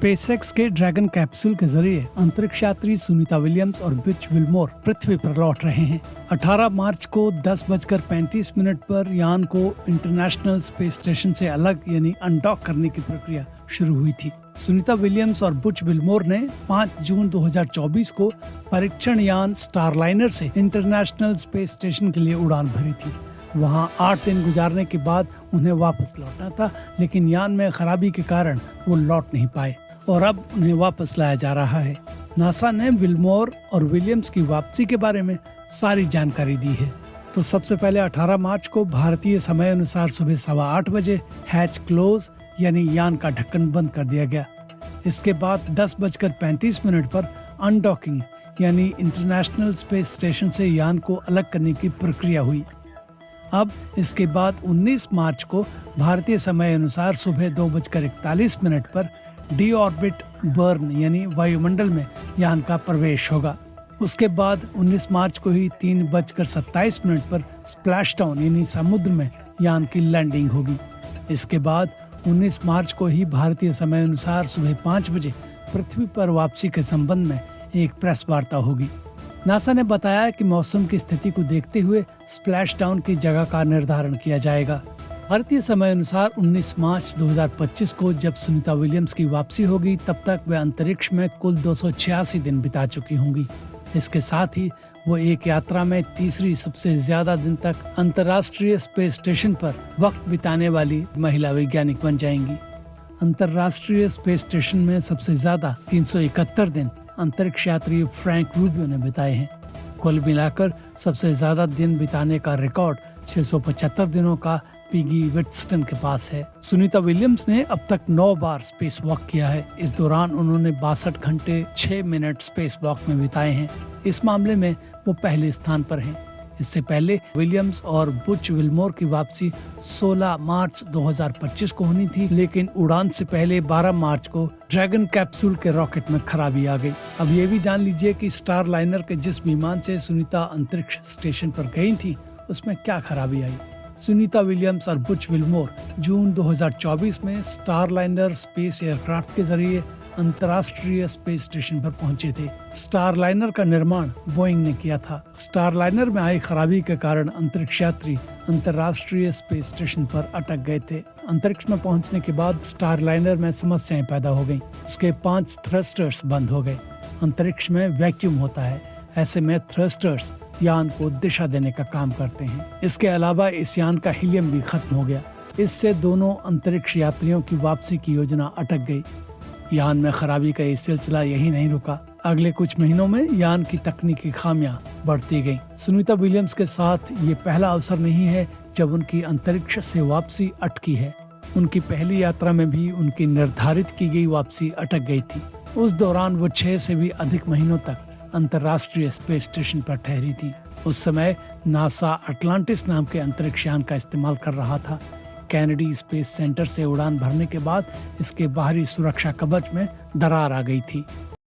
SpaceX के dragon capsule के जरिए अंतरिक्ष यात्री सुनीता विलियम्स और बुच विल्मोर पृथ्वी पर लौट रहे हैं। 18 मार्च को 10:35 पर यान को इंटरनेशनल स्पेस स्टेशन से अलग यानी अनडॉक करने की प्रक्रिया शुरू हुई थी। सुनीता विलियम्स और बुच विल्मोर ने 5 जून 2024 को परीक्षण यान स्टारलाइनर से इंटरनेशनल स्पेस स्टेशन के लिए उड़ान भरी थी। वहां 8 दिन गुजारने के बाद उन्हें वापस लौटना था, लेकिन यान में खराबी के कारण वो लौट नहीं पाए और अब उन्हें वापस लाया जा रहा है। नासा ने विल्मोर और विलियम्स की वापसी के बारे में सारी जानकारी दी है। तो सबसे पहले 18 मार्च को भारतीय समय अनुसार सुबह 8:15 बजे हैच क्लोज यानी यान का ढक्कन बंद कर दिया गया। इसके बाद 10:35 पर अनडॉकिंग यानी इंटरनेशनल स्पेस स्टेशन से यान को अलग करने की प्रक्रिया हुई। अब इसके बाद 19 मार्च को भारतीय समय अनुसार सुबह 2:41 पर डी ऑर्बिट बर्न यानी वायुमंडल में यान का प्रवेश होगा। उसके बाद 19 मार्च को ही 3:27 पर स्प्लैश डाउन यानी समुद्र में यान की लैंडिंग होगी। इसके बाद 19 मार्च को ही भारतीय समय अनुसार सुबह 5 बजे पृथ्वी पर वापसी के संबंध में एक प्रेस वार्ता होगी। नासा ने बताया कि मौसम की स्थिति को देखते हुए स्प्लैश डाउन की जगह का निर्धारण किया जाएगा। भारतीय समय अनुसार 19 मार्च 2025 को जब सुनीता विलियम्स की वापसी होगी, तब तक वे अंतरिक्ष में कुल 286 दिन बिता चुकी होंगी। इसके साथ ही वो एक यात्रा में तीसरी सबसे ज्यादा दिन तक अंतर्राष्ट्रीय स्पेस स्टेशन पर वक्त बिताने वाली महिला वैज्ञानिक बन जाएंगी। अंतर्राष्ट्रीय स्पेस स्टेशन में सबसे ज्यादा 371 दिन अंतरिक्ष यात्री फ्रैंक रूबियो ने बिताए हैं। कुल मिलाकर सबसे ज्यादा दिन बिताने का रिकॉर्ड 675 दिनों का पिगी विट्स्टन के पास है। सुनीता विलियम्स ने अब तक 9 बार स्पेस वॉक किया है। इस दौरान उन्होंने 62 घंटे 6 मिनट स्पेस वॉक में बिताए हैं। इस मामले में वो पहले स्थान पर हैं। इससे पहले विलियम्स और बुच विल्मोर की वापसी 16 मार्च 2025 को होनी थी, लेकिन उड़ान से पहले 12 मार्च को ड्रैगन कैप्सूल के रॉकेट में खराबी आ गई। अब ये भी जान लीजिए कि स्टारलाइनर के जिस विमान से सुनीता अंतरिक्ष स्टेशन पर गई थी, उसमें क्या खराबी आई। सुनीता विलियम्स और बुच विल्मोर जून 2024 में स्टारलाइनर स्पेस एयरक्राफ्ट के जरिए अंतर्राष्ट्रीय स्पेस स्टेशन पर पहुंचे थे। स्टारलाइनर का निर्माण बोइंग ने किया था। स्टारलाइनर में आई खराबी के कारण अंतरिक्ष यात्री अंतर्राष्ट्रीय स्पेस स्टेशन पर अटक गए थे। अंतरिक्ष में पहुंचने के बाद स्टारलाइनर में समस्याएं पैदा हो गईं। उसके 5 थ्रस्टर्स बंद हो गए। अंतरिक्ष में वैक्यूम होता है, ऐसे में थ्रस्टर्स यान को दिशा देने का काम करते हैं। इसके अलावा इस यान का हीलियम भी खत्म हो गया। इससे दोनों अंतरिक्ष यात्रियों की वापसी की योजना अटक गई। यान में खराबी का ये सिलसिला यही नहीं रुका। अगले कुछ महीनों में यान की तकनीकी खामियां बढ़ती गईं। सुनीता विलियम्स के साथ ये पहला अवसर नहीं है जब उनकी अंतरिक्ष से वापसी अटकी है। उनकी पहली यात्रा में भी उनकी निर्धारित की गई वापसी अटक गई थी। उस दौरान वो 6 से भी अधिक महीनों तक अंतर्राष्ट्रीय स्पेस स्टेशन पर ठहरी थी। उस समय नासा अटलांटिस नाम के अंतरिक्ष यान का इस्तेमाल कर रहा था। कैनेडी स्पेस सेंटर से उड़ान भरने के बाद इसके बाहरी सुरक्षा कवच में दरार आ गई थी।